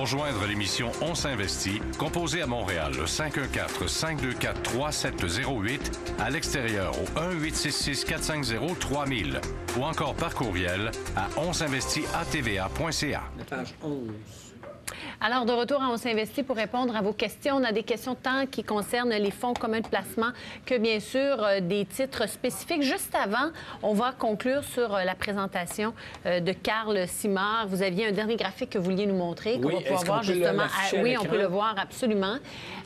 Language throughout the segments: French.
Pour joindre l'émission On s'investit, composez à Montréal le 514-524-3708, à l'extérieur au 1-866-450-3000 ou encore par courriel à onsinvestit@tva.ca. La page 11. Alors, de retour à On s'investit pour répondre à vos questions. On a des questions tant qui concernent les fonds communs de placement que, bien sûr, des titres spécifiques. Juste avant, on va conclure sur la présentation de Carl Simard. Vous aviez un dernier graphique que vous vouliez nous montrer, qu'on va pouvoir voir justement. Oui, on peut le voir absolument.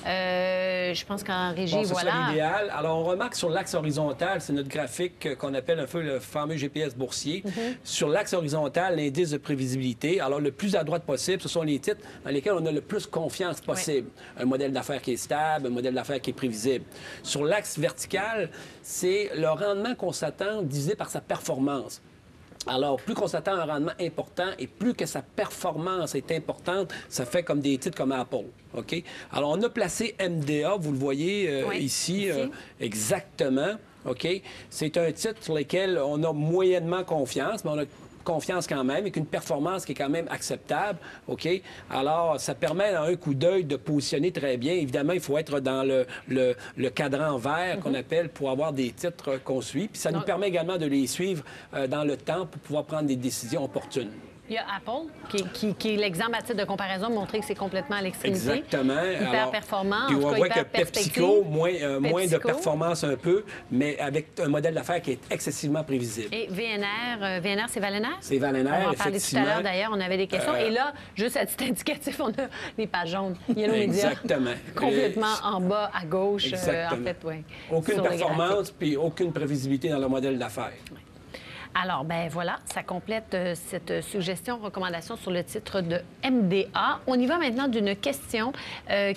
Je pense qu'en régie, voilà. C'est l'idéal. Alors, on remarque sur l'axe horizontal, c'est notre graphique qu'on appelle un peu le fameux GPS boursier. Sur l'axe horizontal, l'indice de prévisibilité. Alors, le plus à droite possible, ce sont les titres dans lesquels on a le plus confiance possible. Un modèle d'affaires qui est stable, un modèle d'affaires qui est prévisible. Sur l'axe vertical, c'est le rendement qu'on s'attend divisé par sa performance. Alors, plus qu'on s'attend à un rendement important et plus que sa performance est importante, ça fait comme des titres comme Apple. OK? Alors, on a placé MDA, vous le voyez ici. Exactement. OK? C'est un titre sur lequel on a moyennement confiance, mais on a confiance quand même, avec une performance qui est quand même acceptable, OK? Alors, ça permet, dans un coup d'œil, de positionner très bien. Évidemment, il faut être dans le cadran vert qu'on appelle pour avoir des titres qu'on suit. Puis ça nous permet également de les suivre dans le temps pour pouvoir prendre des décisions opportunes. Il y a Apple, qui est l'exemple à titre de comparaison, montrer que c'est complètement à l'extrémité. Exactement. Hyper performant. Puis on voit que PepsiCo, moins de PepsiCo. performance un peu, mais avec un modèle d'affaires qui est excessivement prévisible. Et VNR, c'est Valenaire? C'est Valenaire, on va en parler effectivement. tout à l'heure, d'ailleurs. On avait des questions. Et là, juste à titre indicatif, on a les pages jaunes. Yellow Media. Exactement. Complètement en bas, à gauche. Exactement. En fait, oui. Aucune performance, puis aucune prévisibilité dans le modèle d'affaires. Alors, ben voilà, ça complète cette suggestion, recommandation sur le titre de MDA. On y va maintenant d'une question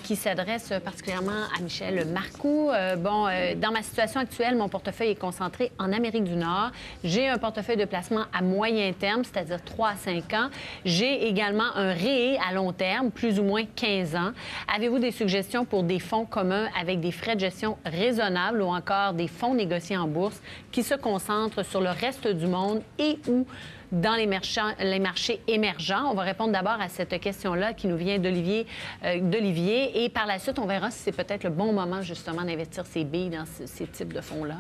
qui s'adresse particulièrement à Michel Marcoux. Dans ma situation actuelle, mon portefeuille est concentré en Amérique du Nord. J'ai un portefeuille de placement à moyen terme, c'est-à-dire 3 à 5 ans. J'ai également un REE à long terme, plus ou moins 15 ans. Avez-vous des suggestions pour des fonds communs avec des frais de gestion raisonnables ou encore des fonds négociés en bourse qui se concentrent sur le reste du monde et ou dans les marchés émergents? On va répondre d'abord à cette question-là qui nous vient d'Olivier. Et par la suite, on verra si c'est peut-être le bon moment, justement, d'investir ses billes dans ces types de fonds-là.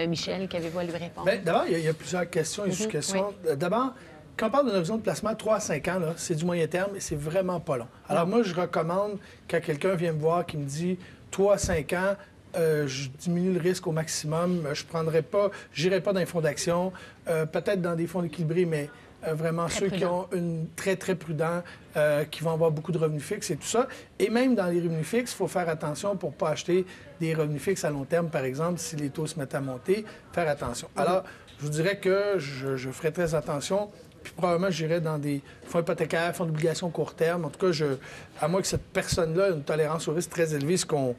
Michel, qu'avez-vous à lui répondre? Bien, d'abord, il y a plusieurs questions et sous-questions. Oui. D'abord, quand on parle d'un horizon de placement 3 à 5 ans, c'est du moyen terme et c'est vraiment pas long. Alors moi, je recommande, quand quelqu'un vient me voir qui me dit 3 à 5 ans, je diminue le risque au maximum. Je n'irai pas dans les fonds d'action, peut-être dans des fonds équilibrés, mais vraiment très ceux prudent. Qui ont une très prudent, qui vont avoir beaucoup de revenus fixes et tout ça. Et même dans les revenus fixes, il faut faire attention pour ne pas acheter des revenus fixes à long terme, par exemple, si les taux se mettent à monter, faire attention. Alors, je vous dirais que je ferai très attention. Puis probablement, j'irai dans des fonds hypothécaires, fonds d'obligations court terme. En tout cas, à moins que cette personne-là ait une tolérance au risque très élevée, ce qu'on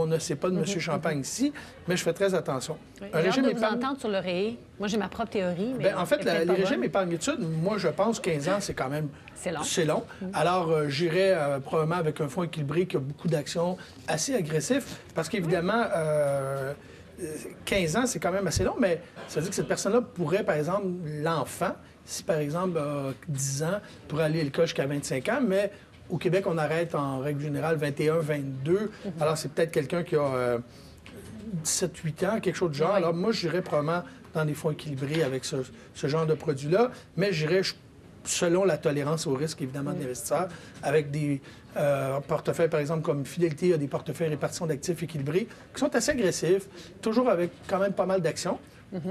ne sait pas de M. Champagne ici, mais je fais très attention. Oui. Un régime épargne... vous entendre sur le REE. Moi, j'ai ma propre théorie. Mais en fait, les régimes épargne-études, moi, je pense 15 ans, c'est quand même... C'est long. Alors, j'irai probablement avec un fonds équilibré qui a beaucoup d'actions assez agressifs, parce qu'évidemment... 15 ans, c'est quand même assez long, mais ça veut dire que cette personne-là pourrait, par exemple, l'enfant, si par exemple, 10 ans, pourrait aller à l'école jusqu'à 25 ans, mais au Québec, on arrête en règle générale 21, 22. Alors, c'est peut-être quelqu'un qui a 17, 8 ans, quelque chose de genre. Alors, moi, j'irais probablement dans des fonds équilibrés avec ce genre de produit-là, mais j'irais selon la tolérance au risque, évidemment, de l'investisseur, avec des portefeuilles, par exemple, comme Fidélité, il y a des portefeuilles répartition d'actifs équilibrés qui sont assez agressifs, toujours avec quand même pas mal d'actions.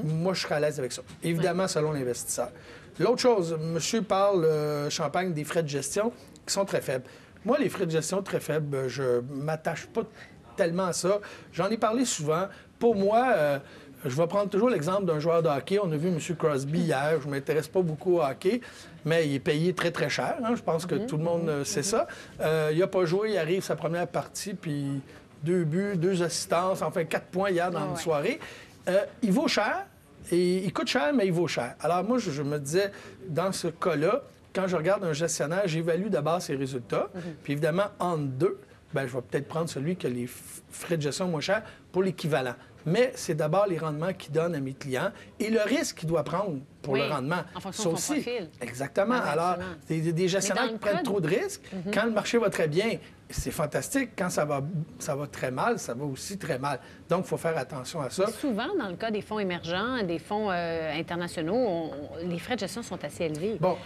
Moi, je serais à l'aise avec ça. Évidemment, selon l'investisseur. L'autre chose, monsieur parle, Champagne, des frais de gestion qui sont très faibles. Moi, les frais de gestion très faibles, je m'attache pas tellement à ça. J'en ai parlé souvent. Pour moi... je vais prendre toujours l'exemple d'un joueur de hockey. On a vu M. Crosby hier. Je ne m'intéresse pas beaucoup au hockey, mais il est payé très cher. Hein? Je pense que tout le monde sait ça. Il n'a pas joué. Il arrive sa première partie, puis 2 buts, 2 assistances, enfin 4 points hier dans une soirée. Il vaut cher. Et il coûte cher, mais il vaut cher. Alors moi, je me disais, dans ce cas-là, quand je regarde un gestionnaire, j'évalue d'abord ses résultats. Puis évidemment, entre deux, je vais peut-être prendre celui qui a les frais de gestion moins chers pour l'équivalent. mais c'est d'abord les rendements qu'il donne à mes clients et le risque qu'il doit prendre pour Oui, le rendement. en fonction de son profil. Exactement. Ah, Alors, absolument. des gestionnaires Mais qui dans le prennent cas trop de risques, quand le marché va très bien, c'est fantastique. Quand ça va très mal, ça va aussi très mal. Donc, il faut faire attention à ça. Souvent, dans le cas des fonds émergents, des fonds internationaux, les frais de gestion sont assez élevés. Bon.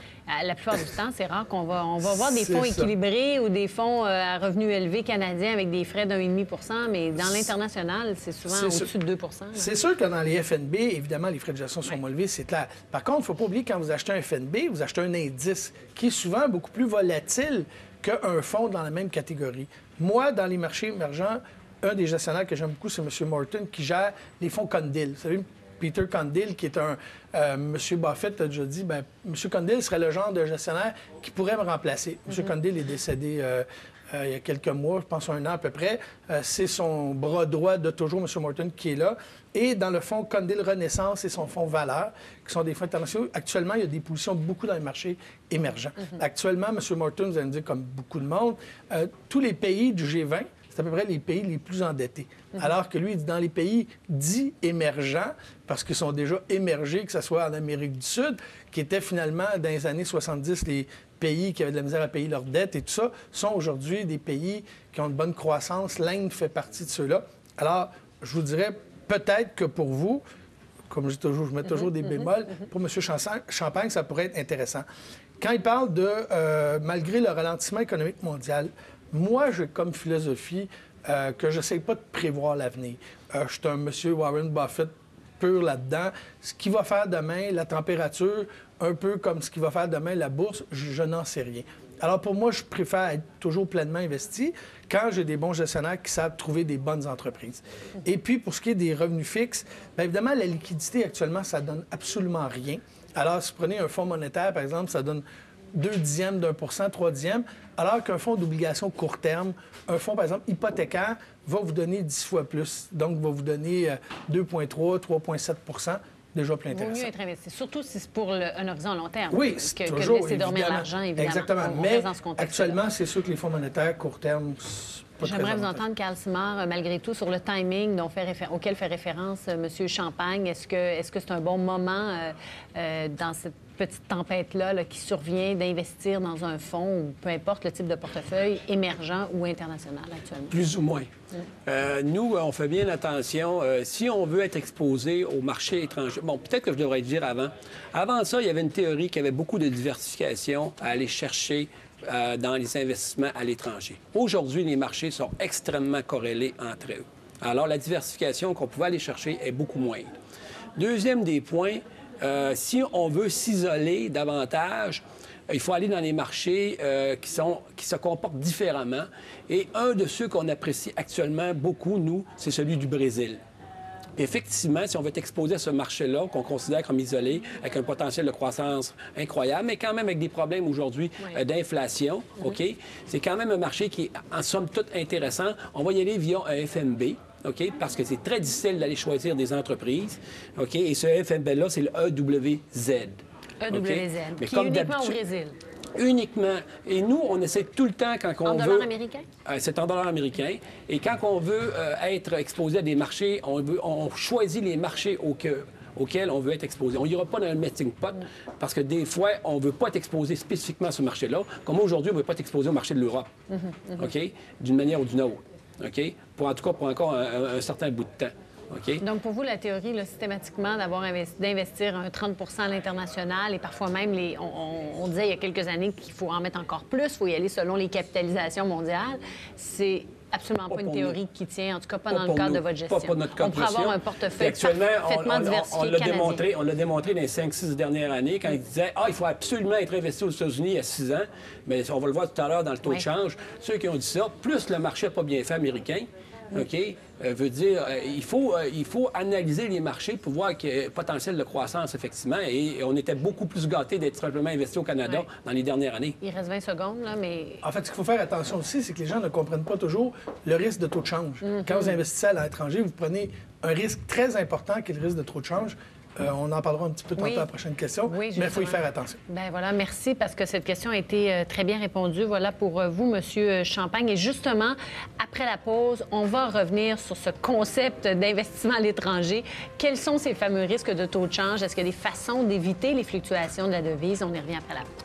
La plupart du temps, c'est rare qu'on va voir des C'est fonds ça. équilibrés ou des fonds à revenus élevés canadiens avec des frais d'1,5 %, mais dans l'international, c'est souvent C'est au-dessus sûr. de 2 là. C'est sûr que dans les FNB, évidemment, les frais de gestion sont moins élevés, c'est clair. Par contre, il ne faut pas oublier que quand vous achetez un FNB, vous achetez un indice qui est souvent beaucoup plus volatile qu'un fonds dans la même catégorie. Moi, dans les marchés émergents, un des gestionnaires que j'aime beaucoup, c'est M. Morton, qui gère les fonds Condil. Vous savez, Peter Condil, qui est un... M. Buffett a déjà dit, bien, M. Condil serait le genre de gestionnaire qui pourrait me remplacer. M. Condil est décédé il y a quelques mois, je pense 1 an à peu près. C'est son bras droit de toujours, M. Morton, qui est là. Et dans le fonds Condil Renaissance et son fonds Valeur, qui sont des fonds internationaux, actuellement, il y a des positions beaucoup dans les marchés émergents. Actuellement, M. Morton, vous allez me dire, comme beaucoup de monde, tous les pays du G20, c'est à peu près les pays les plus endettés. Alors que lui, il dit dans les pays dits émergents, parce qu'ils sont déjà émergés, que ce soit en Amérique du Sud, qui étaient finalement, dans les années 70, les pays qui avaient de la misère à payer leurs dettes et tout ça, sont aujourd'hui des pays qui ont une bonne croissance. L'Inde fait partie de ceux-là. Alors, je vous dirais, peut-être que pour vous, comme je dis toujours, je mets toujours des bémols, pour M. Champagne, ça pourrait être intéressant. Quand il parle de, malgré le ralentissement économique mondial, moi, j'ai comme philosophie que je n'essaie pas de prévoir l'avenir. Je suis un monsieur Warren Buffett pur là-dedans. Ce qu'il va faire demain, la température, un peu comme ce qu'il va faire demain, la bourse, je n'en sais rien. Alors, pour moi, je préfère être toujours pleinement investi quand j'ai des bons gestionnaires qui savent trouver des bonnes entreprises. Et puis, pour ce qui est des revenus fixes, bien évidemment, la liquidité, actuellement, ça donne absolument rien. Alors, si vous prenez un fonds monétaire, par exemple, ça donne 0,2%, 3%, alors qu'un fonds d'obligation court terme, un fonds, par exemple, hypothécaire, va vous donner 10 fois plus. Donc, va vous donner 2,3, 3,7%. Déjà plus Il vaut intéressant. mieux être investi, surtout si c'est pour un horizon long terme. Oui, c'est que toujours, de laisser dormir évidemment. l'argent, évidemment. Exactement. On Mais reste dans ce contexte-là. actuellement, c'est sûr que les fonds monétaires court terme, c'est pas très J'aimerais vous avantageux. entendre, Carl Simard, malgré tout, sur le timing auquel fait référence M. Champagne. Est-ce que c'est un bon moment dans cette petite tempête-là qui survient d'investir dans un fonds ou peu importe le type de portefeuille, émergent ou international actuellement? Plus ou moins. Nous, on fait bien attention. Si on veut être exposé au marché étranger, bon, peut-être que je devrais le dire avant. Avant ça, il y avait une théorie qui avait beaucoup de diversification à aller chercher dans les investissements à l'étranger. Aujourd'hui, les marchés sont extrêmement corrélés entre eux. Alors, la diversification qu'on pouvait aller chercher est beaucoup moindre. Deuxième des points, si on veut s'isoler davantage, il faut aller dans les marchés qui se comportent différemment. Et un de ceux qu'on apprécie actuellement beaucoup, nous, c'est celui du Brésil. Effectivement, si on veut être exposé à ce marché-là, qu'on considère comme isolé, avec un potentiel de croissance incroyable, mais quand même avec des problèmes aujourd'hui d'inflation, OK? C'est quand même un marché qui est, en somme toute, intéressant. On va y aller via un FMB. OK? Parce que c'est très difficile d'aller choisir des entreprises. OK? Et ce FMB-là, c'est le EWZ. EWZ, Mais qui est comme uniquement au d'habitude- Brésil. Uniquement. Et nous, on essaie tout le temps, quand on En veut... dollars américains? C'est en dollars américains. Et quand on veut être exposé à des marchés, on choisit les marchés auxquels on veut être exposé. On n'ira pas dans le melting pot parce que des fois, on ne veut pas être exposé spécifiquement à ce marché-là. Comme aujourd'hui, on ne veut pas être exposé au marché de l'Europe. OK? D'une manière ou d'une autre. OK? En tout cas, pour encore un certain bout de temps. OK? Donc, pour vous, la théorie, là, systématiquement, d'investir un 30 à l'international et parfois même, on disait il y a quelques années qu'il faut en mettre encore plus, il faut y aller selon les capitalisations mondiales, c'est absolument pas une pour théorie nous. qui tient, en tout cas pas Pas dans le pour cadre nous. de votre gestion. Pas notre cas on pourrait précieux. avoir un Puis portefeuille actuellement, parfaitement diversifié canadien. On l'a démontré dans les 5-6 dernières années quand ils disaient « Ah, il faut absolument être investi aux États-Unis il y a 6 ans. » Mais on va le voir tout à l'heure dans le taux de change. Ceux qui ont dit ça, plus le marché n'a pas bien fait américain, OK, veut dire il faut analyser les marchés pour voir qu'il y a un potentiel de croissance, effectivement. Et on était beaucoup plus gâtés d'être simplement investis au Canada dans les dernières années. Il reste 20 secondes, là, mais... En fait, ce qu'il faut faire attention aussi, c'est que les gens ne comprennent pas toujours le risque de taux de change. Quand vous investissez à l'étranger, vous prenez un risque très important qui est le risque de taux de change. On en parlera un petit peu tantôt à la prochaine question, Oui, mais il faut y justement. faire attention. Ben voilà, merci parce que cette question a été très bien répondue. Voilà pour vous, Monsieur Champagne. Et justement, après la pause, on va revenir sur ce concept d'investissement à l'étranger. Quels sont ces fameux risques de taux de change? Est-ce qu'il y a des façons d'éviter les fluctuations de la devise? On y revient après la pause.